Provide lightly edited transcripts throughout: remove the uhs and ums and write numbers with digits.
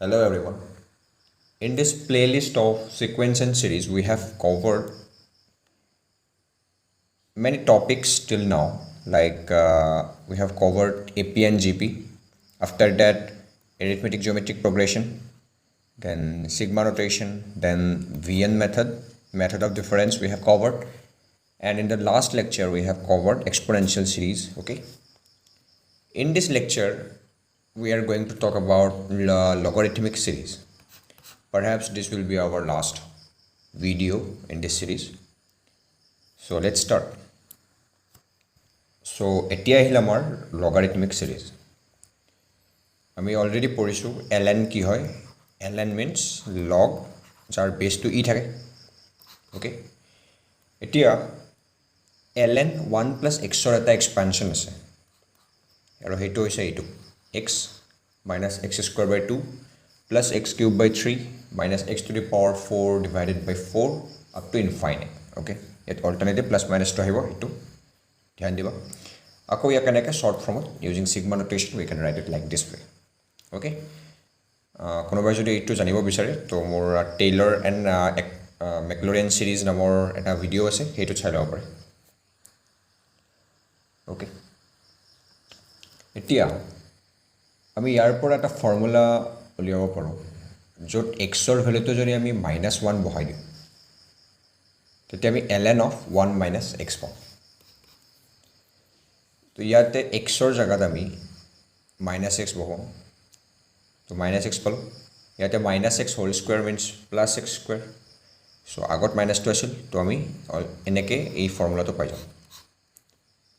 Hello everyone. In this playlist of sequence and series, we have covered many topics till now. We have covered AP and GP. After that, arithmetic geometric progression, then sigma notation, then VN method of difference we have covered. And in the last lecture, we have covered exponential series. Okay. In this lecture, we are going to talk about logarithmic series. Perhaps this will be our last video in this series. So let's start. So এতিয়া আহিল আমাৰ logarithmic series. আমি already পঢ়িছোঁ ln কি হয় ln means log যাৰ বেছটো ই থাকে okay এতিয়া ln 1 plus x ৰ এটা এক্সপানশ্যন আছে আৰু সেইটো হৈছে এইটো x minus x square by 2 plus x cube by 3 minus x to the power 4 divided by 4 up to infinite. Okay, yet alternative plus minus to have it. ध्यान दिबा আকৌ ইয়াক এনেকৈ short form using sigma notation we can write it like this way. Okay, কোনোবাই যদি এইটো জানিব বিচাৰে তো মোৰ টেইলৰ এণ্ড মেকলৰিয়ান সিৰিজ নামৰ এটা ভিডিও আছে সেইটো চাই ল'ব পাৰে. ওকে, এতিয়া আমি ইয়াৰ পৰা এটা ফৰ্মুলা উলিয়াব পাৰোঁ য'ত এক্সৰ ভেলুটো যদি আমি -1 বহাই দিওঁ তেতিয়া আমি ln of 1 minus x পাওঁ. তো ইয়াতে এক্সৰ জায়গাত আমি -x বহাওঁ তো -x পালোঁ. ইয়াতে -x whole square minus +x square. So' আগত মাইনাছটো আছিল তো আমি এনেকৈ এই ফৰ্মুলাটো পাই যাওঁ.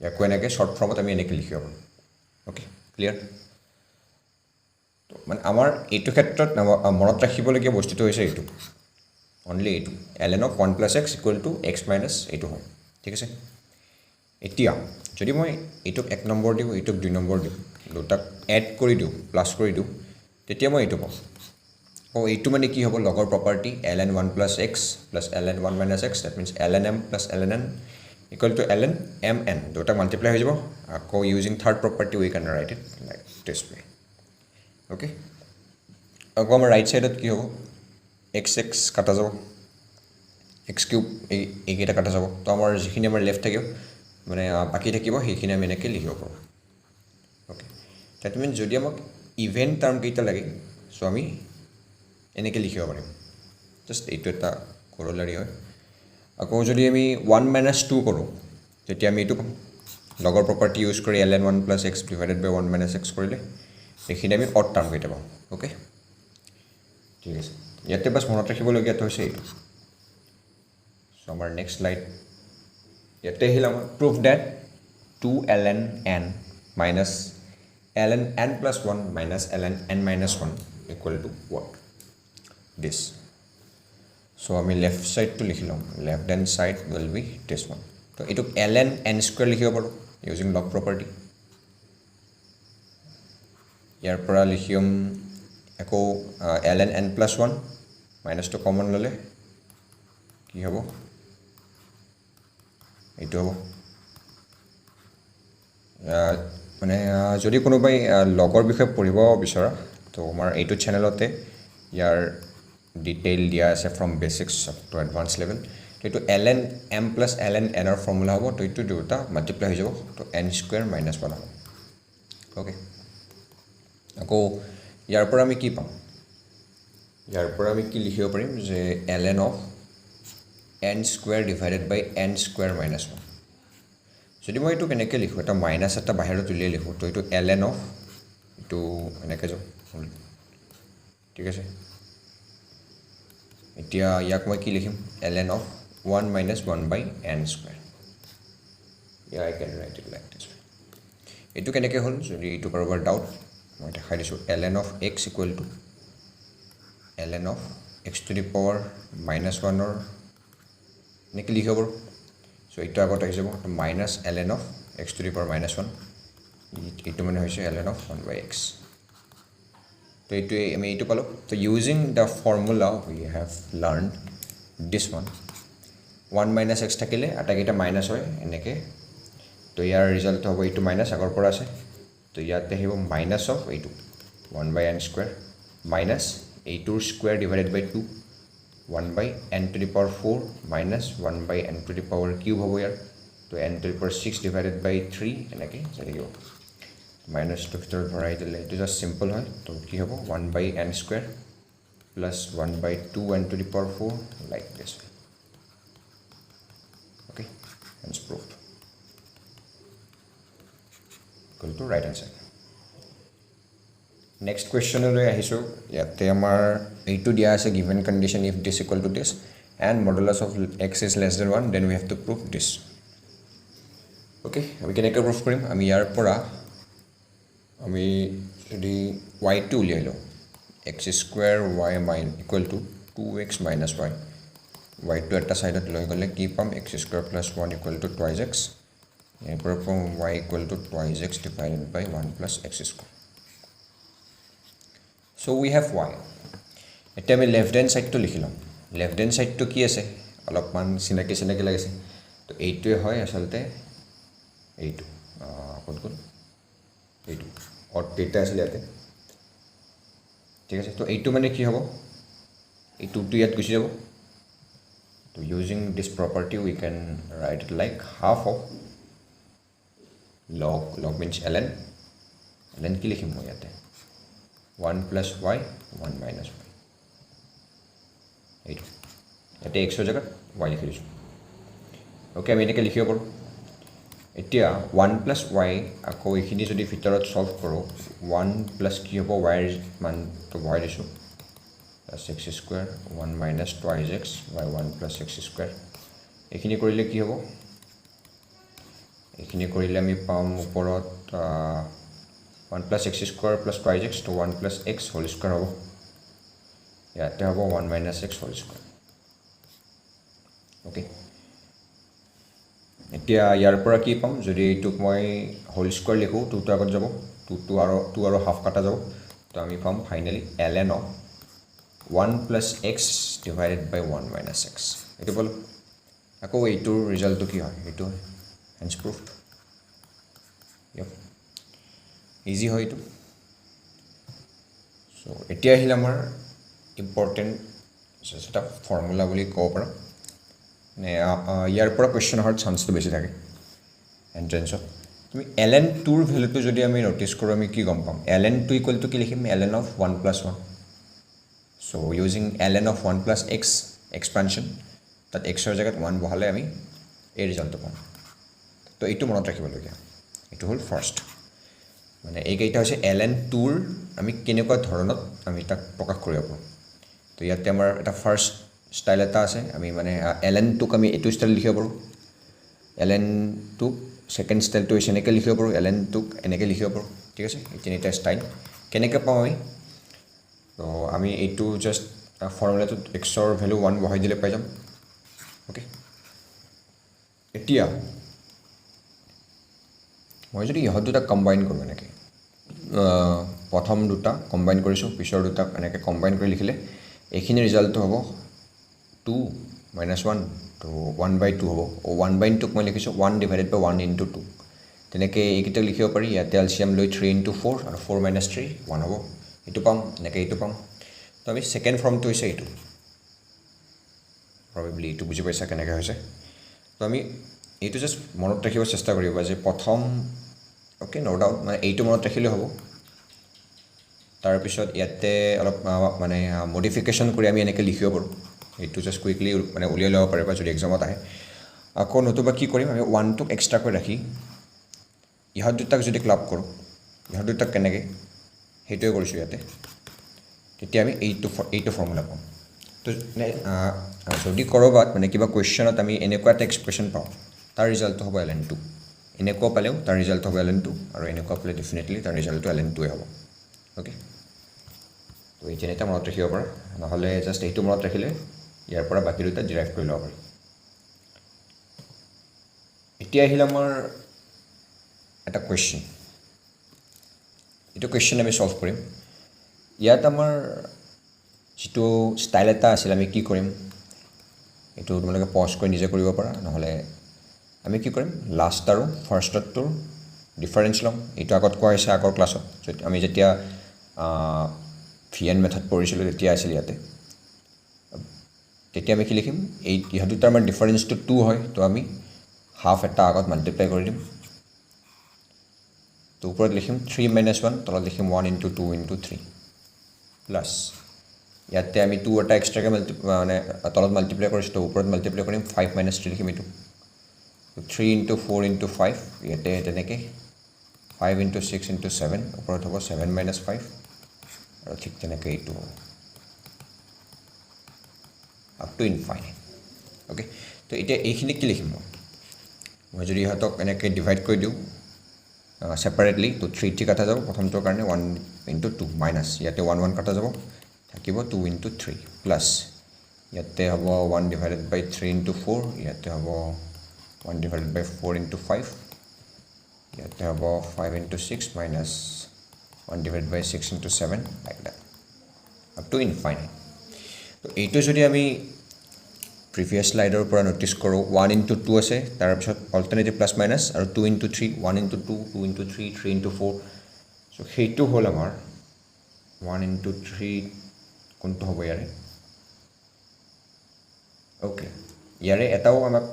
ইয়াকো এনেকৈ শ্বৰ্ট ফৰ্মত আমি এনেকৈ লিখিব পাৰোঁ. Okay, clear? তো মানে আমাৰ এইটো ক্ষেত্ৰত মনত ৰাখিবলগীয়া বস্তুটো হৈছে এইটো অনলি এইটো ln of 1 plus x equal to x minus এইটো হয়. ঠিক আছে, এতিয়া যদি মই এইটোক 1 নম্বৰ দিওঁ এইটোক 2 নম্বৰ দিওঁ দুটাক এড কৰি দিওঁ প্লাছ কৰি দিওঁ তেতিয়া মই এইটো পাম. এইটো মানে কি হ'ব লগৰ property ln 1 plus x plus ln 1 minus x that means ln m plus ln n equal to ln mn দুটা মাল্টিপ্লাই হৈ যাব. আকৌ using third property we can write it like this way. Okay, আকৌ আমাৰ right ছাইডত কি হ'ব x কাটা যাব x কিউব এইকেইটা কাটা যাব. তো আমাৰ যিখিনি আমাৰ লেফ্ট থাকিব মানে বাকী থাকিব সেইখিনি আমি এনেকৈ লিখিব পাৰোঁ. অ'কে, ডেট মিনছ যদি আমাক ইভেন টাৰ্মকেইটা লাগে চ' আমি এনেকৈ লিখিব পাৰিম. জাষ্ট এইটো এটা কৰলাৰী হয়. আকৌ যদি আমি 1 minus 2 কৰোঁ তেতিয়া আমি এইটো পাম লগৰ প্ৰপাৰ্টি ইউজ কৰি ln 1 plus x divided by 1 minus x কৰিলে এইখিনি আমি অড টাৰ্মকেইটা পাম. অ'কে, ঠিক আছে. ইয়াতে বাছ মনত ৰাখিবলগীয়াটো হৈছে এইটো. চ' আমাৰ নেক্সট স্লাইড ইয়াতে আহিল আমাৰ proof date 2 ln n minus ln n plus 1 minus ln n minus 1 equal to what? This. So আমি লেফ্ট ছাইডটো লিখি ল'ম. Left hand side will be this one. তো এইটোক ln n স্কুৱেৰ লিখিব পাৰোঁ ইউজিং লগ প্ৰপাৰ্টি. ইয়াৰ পৰা লিখিম আকৌ ln n plus 1 মাইনাছটো কমন ল'লে কি হ'ব এইটো হ'ব. মানে যদি কোনোবাই লগৰ বিষয়ে পঢ়িব বিচৰা তো আমাৰ এইটো চেনেলতে ইয়াৰ ডিটেইল দিয়া আছে from basics to advance level. তো এইটো ln m plus ln n ৰ ফৰ্মুলা হ'ব. তো এইটো দুটা মাল্টিপ্লাই হৈ যাব তো n স্কুৱেৰ মাইনাছ 1 হ'ব. অ'কে, আকৌ ইয়াৰ পৰা আমি কি পাম ইয়াৰ পৰা আমি কি লিখিব পাৰিম যে ln of n square divided by n square minus 1. যদি মই এইটো কেনেকৈ লিখোঁ এটা মাইনাছ এটা বাহিৰত উলিয়াই লিখোঁ তো এইটো ln of এইটো এনেকৈ যাওঁ. ঠিক আছে, এতিয়া ইয়াক মই কি লিখিম ln of 1 minus 1 by n square. I can write it like this. এইটো কেনেকৈ হ'ল যদি এইটো কাৰোবাৰ ডাউট মই দেখাই দিছোঁ. ln of x equal to ln of x to the power -1 এনেকৈ লিখিব পাৰোঁ. চ' এইটো আগত আহি যাব minus ln of x to the power -1 এইটো মানে হৈছে ln of 1 by x. তো এইটোৱে আমি এইটো পালোঁ. তো using the formula we have learn this one 1 minus x থাকিলে আটাইকেইটা মাইনাছ হয় এনেকৈ. তো ইয়াৰ ৰিজাল্ট হ'ব এইটো মাইনাছ আগৰ পৰা আছে তো ইয়াতে আহিব মাইনাছ অফ এইটো 1 by n স্কুৱেৰ মাইনাছ এইটোৰ square divided by 2 1 by n to the power 4 minus 1 by n to the power cube হ'ব ইয়াৰ তো n to the power 6 divided by 3 এনেকৈ যাই থাকিব মাইনাছটো ভিতৰত ভৰাই দিলে এইটো জাষ্ট চিম্পল হয় তো কি হ'ব 1 by n square plus 1 by 2 n to the power 4 like this okay hence proved equal to right hand side next question লৈ আহিছো ইয়াতে আমাৰ এইটো দিয়া আছে given condition if this equal to this and modulus of x is less than 1 then we have to prove this okay আমি কেনেকৈ prove কৰিম আমি ইয়াৰ পৰা আমি যদি y2 উলিয়াই লওঁ x square y minus equal to 2x minus y y2 এটা সাইডত লৈ গ'লে কি পাম x square plus 1 equal to twice x ইয়াৰ পৰা পাম y equal to twice x divided by 1 plus x square so we have y এটা আমি left hand সাইডটো লিখি লম লেফট হ্যান্ড সাইডটো কি আছে অলপমান চিনাকি লাগিছে তো এইটোৱে হয় আসলতে এইটো কোন কোন এইটো অর ডেটা আছে ইয়াতে ঠিক আছে তো এইটো মানে কি হ'ব এই টুটো ইয়াত গুচি যাব তো using this property we can write it like half of log means ln কি লিখিম মই ইয়াতে 1 plus y 1 minus y এইটো ইয়াতে x জেগাত y লিখি দিছোঁ ওকে আমি এনেকৈ লিখিব পাৰোঁ এতিয়া 1 plus y আকৌ এইখিনি যদি ভিতৰত সলভ কৰোঁ 1 plus কি হ'ব y মানটো y দিছোঁ plus x square 1 minus twice x y 1 plus x square এইখিনি কৰিলে কি হ'ব এইখিনি কৰিলে আমি পাম ওপৰত 1 plus x square plus twice x to 1 plus x whole square হ'ব ইয়াতে হ'ব 1 minus x whole square okay এতিয়া ইয়াৰ পৰা কি পাম যদি এইটোক মই হোল স্কয়াৰ লিখো 2 টো আগত যাব 2 আৰু হাফ কাটা যাব তো আমি পাম finally ln of 1 plus x divided by 1 minus x এইটো বল আকৌ এইটোৰ ৰিজাল্টটো কি হয় এইটো hence proved yep easy হয় এইটো so এতিয়া আহিল আমাৰ ইম্পৰ্টেন্ট এটা ফৰ্মুলা বুলি ক'ব পাৰোঁ নে ইয়াৰ পৰা কোৱেশ্চন অহাৰ চান্সটো বেছি থাকে এন্ট্ৰেন্সত তুমি ln 2 ৰ ভ্যালুটো যদি আমি নোটিস কৰোঁ আমি কি গম পাম ln 2 ইকুৱেল টু কি লিখিম ln of 1 plus 1 so using ln of 1 plus x expansion তাত x ৰ জায়গাত 1 বহালে আমি এই ৰিজাল্টটো পাম তো এইটো মনত ৰাখিবলগীয়া এইটো হ'ল ফাৰ্স্ট মানে এইকেইটা হৈছে ln 2 ৰ আমি কেনেকুৱা ধৰণত আমি তাক প্ৰকাশ কৰিব পাৰোঁ তো ইয়াতে আমাৰ এটা ফাৰ্স্ট স্টাইল এটা আছে আমি মানে ln 2 আমি এইটো স্টাইল লিখিব পাৰোঁ ln 2 সেকেন্ড স্টাইলটো এনেকৈ লিখিব পাৰোঁ ln 2 এনেকৈ লিখিব পাৰোঁ ঠিক আছে এই তিনিটা স্টাইল কেনেকৈ পাওঁ আমি তো আমি এইটো জাস্ট ফৰ্মুলাটোত x ৰ ভ্যালু 1 বহাই দিলে পাই যাম ওকে এতিয়া মই যদি ইহঁত দুটা কম্বাইন কৰোঁ এনেকৈ প্ৰথম দুটা কম্বাইন কৰিছোঁ পিছৰ দুটা এনেকৈ কম্বাইন কৰি লিখিলে এইখিনি ৰিজাল্টটো হ'ব 2 minus 1 তো 1 by 2 হ'ব 1 by 2 মই লিখিছোঁ 1 divided by 1 into 2 তেনেকৈ এইকেইটা লিখিব পাৰি ইয়াতে এলচিয়াম লৈ 3 into 4 আৰু 4 minus 3 1 হ'ব এইটো পাম এনেকৈ এইটো পাম তো আমি সেকেন্ড ফৰ্মটো হৈছে এইটো প্ৰবেবলি এইটো বুজি পাইছা কেনেকৈ হৈছে তো আমি এইটো জাস্ট মনত ৰাখিব চেষ্টা কৰিব যে প্ৰথম ওকে নো ডাউট মানে এইটো মনত ৰাখিলে হ'ব তাৰপিছত ইয়াতে অলপ মানে মডিফিকেশ্যন কৰি আমি এনেকৈ লিখিব পাৰোঁ এইটো জাস্ট কুইকলি মানে উলিয়াই ল'ব পাৰিবা যদি এক্সামত আহে আকৌ নতুবা কি কৰিম আমি 1 টোক এক্সট্ৰাকৈ ৰাখি ইহঁত দুটাক যদি ক্লাব কৰোঁ ইহঁত দুটাক কেনেকৈ সেইটোৱে কৰিছোঁ ইয়াতে তেতিয়া আমি এইটো ফৰ্মুলা পাম তো যদি ক'ৰবাত মানে কিবা কুৱেশ্যনত আমি এনেকুৱা এটা এক্সপ্ৰেশ্যন পাওঁ তাৰ ৰিজাল্টটো হ'ব ln 2 এনেকুৱা পালেও তাৰ ৰিজাল্ট হ'ব ln 2 আৰু এনেকুৱা পালে ডেফিনেটলি তাৰ ৰিজাল্টটো ln 2 হ'ব ওকে তো এই তিনিটা মনত ৰাখিব পাৰা নহ'লে জাষ্ট এইটো মনত ৰাখিলে ইয়াৰ পৰা বাকী দুটা ডিৰাইভ কৰি ল'ব পাৰি এতিয়া আহিল আমাৰ এটা কুৱেশ্যন এইটো কুৱেশ্যন আমি সলভ কৰিম ইয়াত আমাৰ যিটো ষ্টাইল এটা আছিল আমি কি কৰিম এইটো তোমালোকে পজ কৰি নিজে কৰিব পাৰা নহ'লে আমি কি কৰিম লাষ্ট আৰু ফাৰ্ষ্টটোৰ ডিফাৰেঞ্চ ল'ম এইটো আগত কোৱা হৈছে আগৰ ক্লাছত আমি যেতিয়া VN মেথড পঢ়িছিলোঁ তেতিয়া আছিল ইয়াতে তেতিয়া আমি কি লিখিম এই ইহঁত দুটাৰ আমাৰ ডিফাৰেঞ্চটো 2 হয় তো আমি হাফ এটা আগত মাল্টিপ্লাই কৰি দিম তো ওপৰত লিখিম 3 - 1 তলত লিখিম 1 × 2 × 3 প্লাছ ইয়াতে আমি 2 এটা এক্সট্ৰাকৈ মানে তলত মাল্টিপ্লাই কৰিছোঁ তো ওপৰত মাল্টিপ্লাই কৰিম 5 - 3 লিখিম এইটো 3 × 4 × 5 ইয়াতে তেনেকৈ 5 × 6 × 7 ওপৰত হ'ব 7 - 5 আৰু ঠিক তেনেকৈ এইটো আপ টু ইনফাইনাইট অ'কে তো এতিয়া এইখিনি কি লিখিম মই যদি ইহঁতক এনেকৈ ডিভাইড কৰি দিওঁ ছেপাৰেটলি তো 3 3 কাটা যাব প্ৰথমটোৰ কাৰণে 1 × 2 মাইনাছ ইয়াতে 1 1 কাটা যাব থাকিব 2 × 3 প্লাছ ইয়াতে হ'ব 1 / 3 × 4 ইয়াতে হ'ব 1 / 4 × 5 ইয়াতে হ'ব 5 × 6 minus 1 / 6 × 7 like that up to infinite তো এইটো যদি আমি প্ৰিভিয়াছ স্লাইডৰ পৰা ন'টিছ কৰোঁ 1 × 2 আছে তাৰপিছত অল্টাৰনেটিভ প্লাছ মাইনাছ আৰু 2 × 3 1 × 2 2 × 3 3 × 4 চ' সেইটো হ'ল আমাৰ 1 × 3 কোনটো হ'ব ইয়াৰে অ'কে ইয়াৰে এটাও আমাক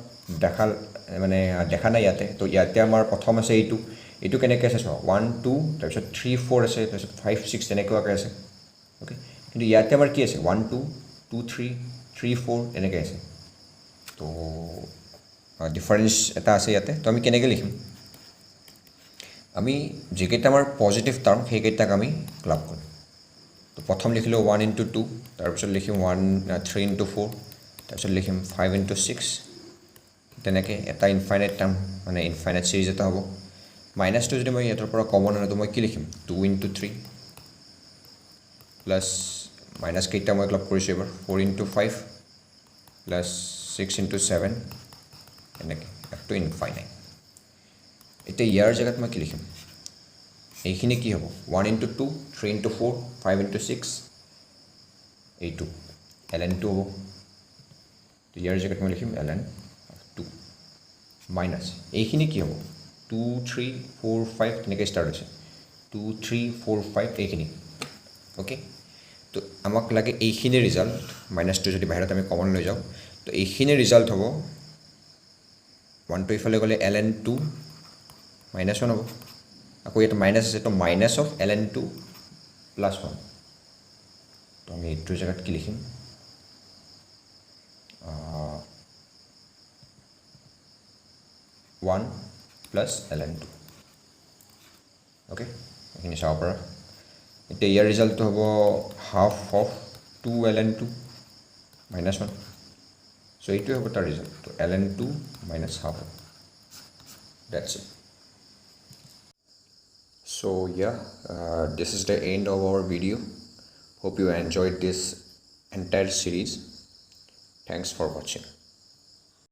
দেখা নাই ইয়াতে তো ইয়াতে আমাৰ প্ৰথম আছে এইটো কেনেকৈ আছে চোৱা 1 2 তাৰপিছত 3 4 আছে তাৰপিছত 5 6 তেনেকুৱাকৈ আছে অ'কে কিন্তু ইয়াতে আমাৰ কি আছে 1 2 2 3 3 4 এনেকৈ আছে তো ডিফাৰেঞ্চ এটা আছে ইয়াতে তো আমি কেনেকৈ লিখিম আমি যিকেইটা আমাৰ পজিটিভ টাৰ্ম সেইকেইটাক আমি ক্লাব কৰিম তো প্ৰথম লিখিলোঁ 1 × 2 তাৰপিছত লিখিম 3 × 4 তাৰপিছত লিখিম 5 × 6 তেনেকৈ এটা ইনফাইনাইট টাৰ্ম মানে ইনফাইনাইট ছিৰিজ এটা হ'ব মাইনাছটো যদি মই ইয়াৰ পৰা কমন আনো তো মই কি লিখিম 2 × 3 প্লাছ মাইনাছ কেইটা মই ক্লাব কৰিছোঁ এবাৰ 4 × 5 প্লাছ 6 × 7 এনেকৈ আপ টু ইনফাইনাইট এতিয়া ইয়াৰ জেগাত মই কি লিখিম এইখিনি কি হ'ব 1 × 2 3 × 4 5 × 6 এইটো ln2 হ'ব তো ইয়াৰ জেগাত মই লিখিম ln2 মাইনাছ এইখিনি কি হ'ব 2 3 4 5 তেনেকৈ ষ্টাৰ্ট হৈছে 2 3 4 5 এইখিনি অ'কে তো আমাক লাগে এইখিনি ৰিজাল্ট মাইনাছটো যদি বাহিৰত আমি কমন লৈ যাওঁ তো এইখিনি ৰিজাল্ট হ'ব 1টো ইফালে গ'লে ln2 -1 হ'ব আকৌ ইয়াত মাইনাছ আছে তো মাইনাছ অফ ln2 + 1 তো আমি এইটোৰ জেগাত কি লিখিম 1 + ln2 অ'কে এইখিনি চাব পৰা এতিয়া ইয়াৰ ৰিজাল্টটো হ'ব হাফ অফ 2 ln2 -1 চ' এইটোৱে হ'ব তাৰ ৰিজাল্ট তো ln2 - half that's it so yeah this is the end of our video hope you enjoyed this entire series thanks for watching